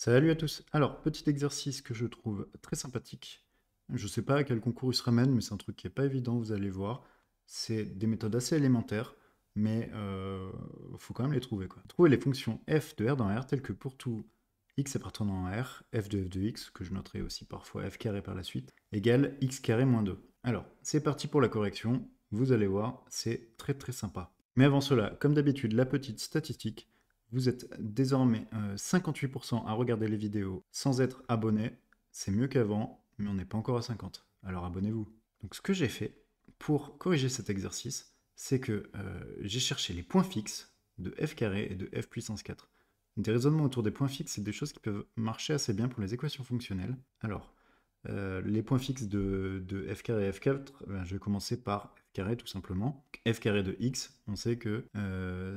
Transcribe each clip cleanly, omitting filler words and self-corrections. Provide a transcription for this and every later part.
Salut à tous. Alors, petit exercice que je trouve très sympathique. Je sais pas à quel concours il se ramène, mais c'est un truc qui est pas évident, vous allez voir. C'est des méthodes assez élémentaires, mais faut quand même les trouver, quoi. Trouver les fonctions f de r dans R, telles que pour tout x appartenant à R, f de x, que je noterai aussi parfois f carré par la suite, égale x carré moins 2. Alors, c'est parti pour la correction. Vous allez voir, c'est très très sympa. Mais avant cela, comme d'habitude, la petite statistique. Vous êtes désormais 58% à regarder les vidéos sans être abonné. C'est mieux qu'avant, mais on n'est pas encore à 50. Alors abonnez-vous. Donc ce que j'ai fait pour corriger cet exercice, c'est que j'ai cherché les points fixes de f carré et de f puissance 4. Des raisonnements autour des points fixes, c'est des choses qui peuvent marcher assez bien pour les équations fonctionnelles. Alors, les points fixes de f carré et f 4, je vais commencer par f carré tout simplement. F carré de x, on sait que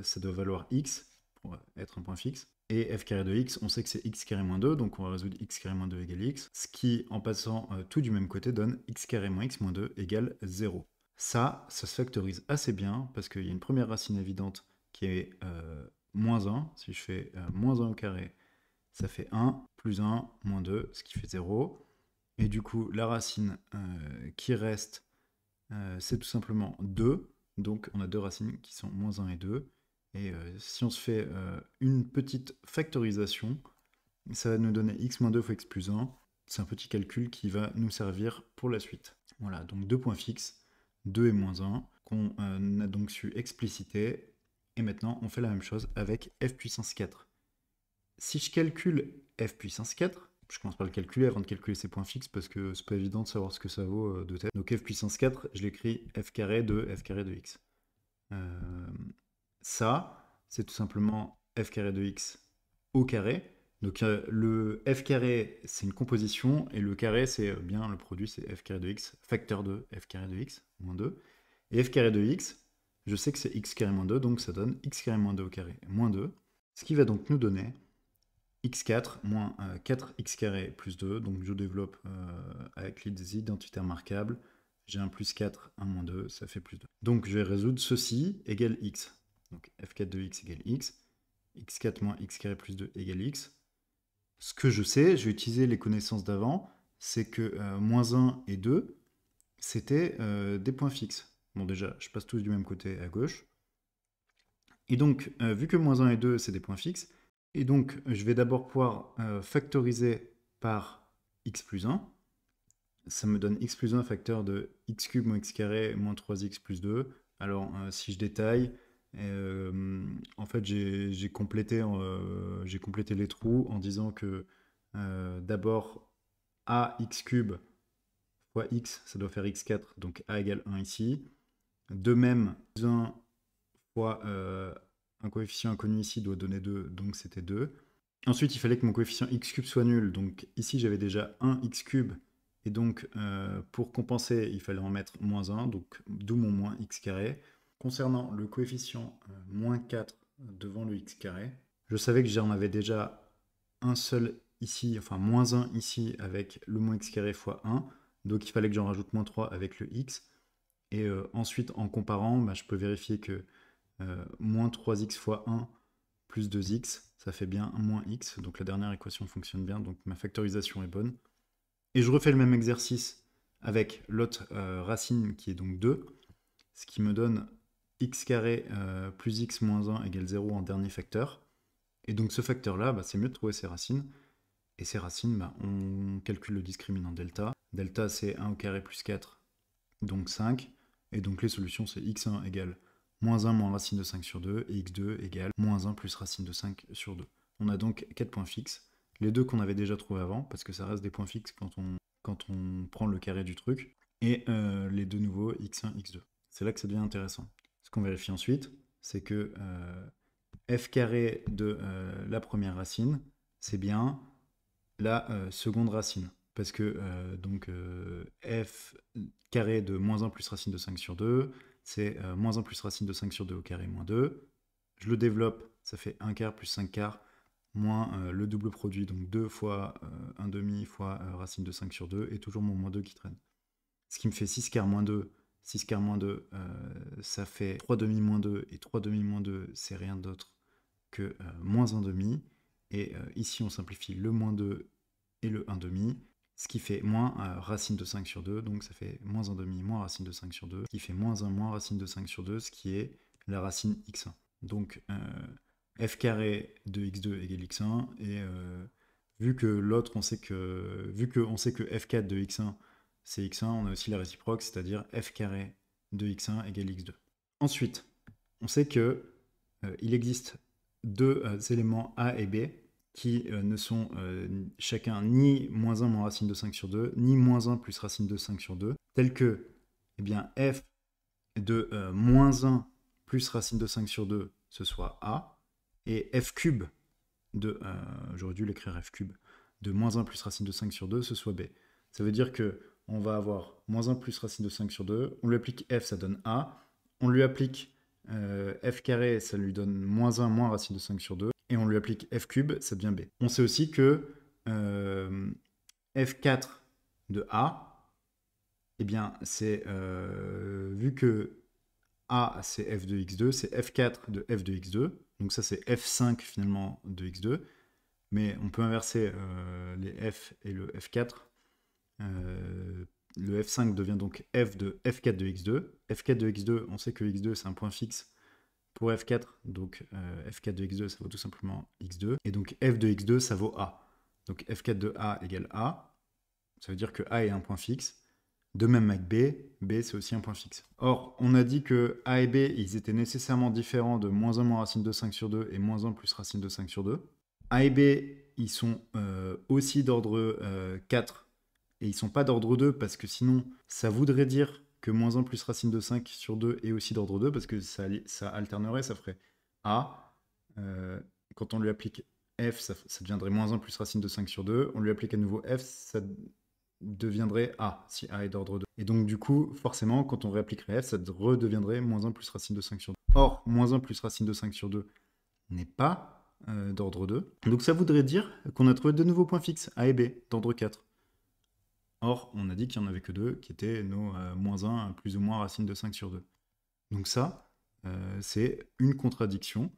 ça doit valoir x pour être un point fixe. Et f carré de x, on sait que c'est x carré moins 2, donc on va résoudre x carré moins 2 égale x, ce qui, en passant tout du même côté, donne x carré moins x moins 2 égale 0. Ça se factorise assez bien, parce qu'il y a une première racine évidente qui est moins 1. Si je fais moins 1 au carré, ça fait 1, plus 1, moins 2, ce qui fait 0. Et du coup, la racine qui reste, c'est tout simplement 2. Donc on a deux racines qui sont moins 1 et 2. Et si on se fait une petite factorisation, ça va nous donner x moins 2 fois x plus 1. C'est un petit calcul qui va nous servir pour la suite. Voilà, donc deux points fixes, 2 et moins 1, qu'on a donc su expliciter. Et maintenant, on fait la même chose avec f puissance 4. Si je calcule f puissance 4, je commence par le calculer avant de calculer ses points fixes parce que c'est pas évident de savoir ce que ça vaut de tête. Donc f puissance 4, je l'écris f carré de x. Euh, Ça, c'est tout simplement f carré de x au carré. Donc le f carré, c'est une composition, et le carré, c'est bien le produit, c'est f carré de x, facteur de f carré de x, moins 2. Et f carré de x, je sais que c'est x carré moins 2, donc ça donne x carré moins 2 au carré, moins 2. Ce qui va donc nous donner x4 moins 4x carré plus 2, donc je développe avec les identitaires marquables, j'ai un plus 4, un moins 2, ça fait plus 2. Donc je vais résoudre ceci égale x. Donc f4 de x égale x, x4 moins x carré plus 2 égale x. Ce que je sais, je vais utiliser les connaissances d'avant, c'est que moins 1 et 2, c'était des points fixes. Bon déjà, je passe tous du même côté à gauche. Et donc, vu que moins 1 et 2, c'est des points fixes, et donc je vais d'abord pouvoir factoriser par x plus 1. Ça me donne x plus 1 facteur de x cube moins x carré moins 3x plus 2. Alors, si je détaille, en fait, j'ai complété les trous en disant que d'abord ax cube fois x, ça doit faire x4, donc a égale 1 ici. De même, 1 fois un coefficient inconnu ici doit donner 2, donc c'était 2. Ensuite, il fallait que mon coefficient x cube soit nul, donc ici j'avais déjà 1 x cube, et donc pour compenser, il fallait en mettre moins 1, donc d'où mon moins x carré. Concernant le coefficient moins 4 devant le x carré, je savais que j'en avais déjà un seul ici, enfin moins 1 ici avec le moins x carré fois 1, donc il fallait que j'en rajoute moins 3 avec le x. Et ensuite, en comparant, bah, je peux vérifier que moins 3x fois 1 plus 2x, ça fait bien moins x. Donc la dernière équation fonctionne bien, donc ma factorisation est bonne. Et je refais le même exercice avec l'autre racine qui est donc 2, ce qui me donne x carré plus x moins 1 égale 0 en dernier facteur. Et donc ce facteur-là, bah, c'est mieux de trouver ses racines. Et ces racines, bah, on calcule le discriminant delta. Delta, c'est 1 au carré plus 4, donc 5. Et donc les solutions, c'est x1 égale moins 1 moins racine de 5 sur 2, et x2 égale moins 1 plus racine de 5 sur 2. On a donc 4 points fixes, les deux qu'on avait déjà trouvés avant, parce que ça reste des points fixes quand on prend le carré du truc, et les deux nouveaux, x1, x2. C'est là que ça devient intéressant. Ce qu'on vérifie ensuite, c'est que f carré de la première racine, c'est bien la seconde racine. Parce que donc f carré de moins 1 plus racine de 5 sur 2, c'est moins 1 plus racine de 5 sur 2 au carré moins 2. Je le développe, ça fait 1 quart plus 5 quarts, moins le double produit, donc 2 fois 1 demi fois racine de 5 sur 2, et toujours mon moins 2 qui traîne. Ce qui me fait 6 quarts moins 2. 6 quarts moins 2, ça fait 3 demi moins 2, et 3 demi moins 2, c'est rien d'autre que moins 1 demi. Et ici, on simplifie le moins 2 et le 1 demi, ce qui fait moins racine de 5 sur 2, donc ça fait moins 1 demi moins racine de 5 sur 2, ce qui fait moins 1 moins racine de 5 sur 2, ce qui est la racine x1. Donc f carré de x2 égale x1, et vu que l'autre, on sait que f4 de x1 c'est x1, on a aussi la réciproque, c'est-à-dire f carré de x1 égale x2. Ensuite, on sait que il existe deux éléments a et b qui ne sont chacun ni moins 1 moins racine de 5 sur 2, ni moins 1 plus racine de 5 sur 2, tels que eh bien, f de moins 1 plus racine de 5 sur 2, ce soit a, et f cube de, j'aurais dû l'écrire f cube, de moins 1 plus racine de 5 sur 2, ce soit b. Ça veut dire que on va avoir moins 1 plus racine de 5 sur 2, on lui applique f, ça donne a, on lui applique f carré, ça lui donne moins 1 moins racine de 5 sur 2, et on lui applique f cube, ça devient b. On sait aussi que f4 de a, eh bien, c'est, vu que a c'est f de x2, c'est f4 de f de x2, donc ça c'est f5 finalement de x2, mais on peut inverser les f et le f4. Le f5 devient donc f de f4 de x2. f4 de x2, on sait que x2 c'est un point fixe pour f4, donc f4 de x2 ça vaut tout simplement x2, et donc f de x2 ça vaut a. Donc f4 de a égale a, ça veut dire que a est un point fixe. De même avec b, b c'est aussi un point fixe. Or, on a dit que a et b, ils étaient nécessairement différents de moins 1 moins racine de 5 sur 2 et moins 1 plus racine de 5 sur 2. A et b, ils sont aussi d'ordre 4 et ils sont pas d'ordre 2 parce que sinon, ça voudrait dire que moins 1 plus racine de 5 sur 2 est aussi d'ordre 2 parce que ça alternerait, ça ferait a. Quand on lui applique f, ça deviendrait moins 1 plus racine de 5 sur 2. On lui applique à nouveau f, ça deviendrait a, si a est d'ordre 2. Et donc du coup, forcément, quand on réappliquerait f, ça redeviendrait moins 1 plus racine de 5 sur 2. Or, moins 1 plus racine de 5 sur 2 n'est pas d'ordre 2. Donc ça voudrait dire qu'on a trouvé deux nouveaux points fixes, a et b, d'ordre 4. Or, on a dit qu'il n'y en avait que deux, qui étaient nos moins 1 plus ou moins racine de 5 sur 2. Donc ça, c'est une contradiction,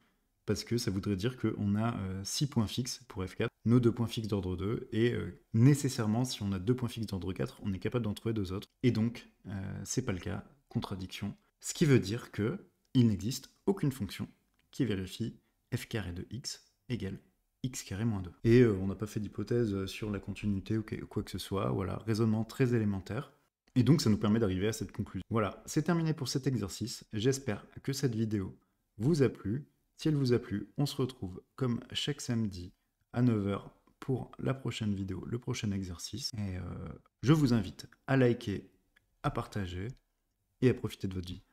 parce que ça voudrait dire qu'on a 6 points fixes pour f4, nos deux points fixes d'ordre 2, et nécessairement, si on a deux points fixes d'ordre 4, on est capable d'en trouver deux autres. Et donc, c'est pas le cas, contradiction. Ce qui veut dire qu'il n'existe aucune fonction qui vérifie f carré de x égale x carré moins 2. Et on n'a pas fait d'hypothèse sur la continuité ou quoi que ce soit, voilà, raisonnement très élémentaire. Et donc ça nous permet d'arriver à cette conclusion. Voilà, c'est terminé pour cet exercice. J'espère que cette vidéo vous a plu. Si elle vous a plu, on se retrouve comme chaque samedi à 9 h pour la prochaine vidéo, le prochain exercice. Et je vous invite à liker, à partager et à profiter de votre vie.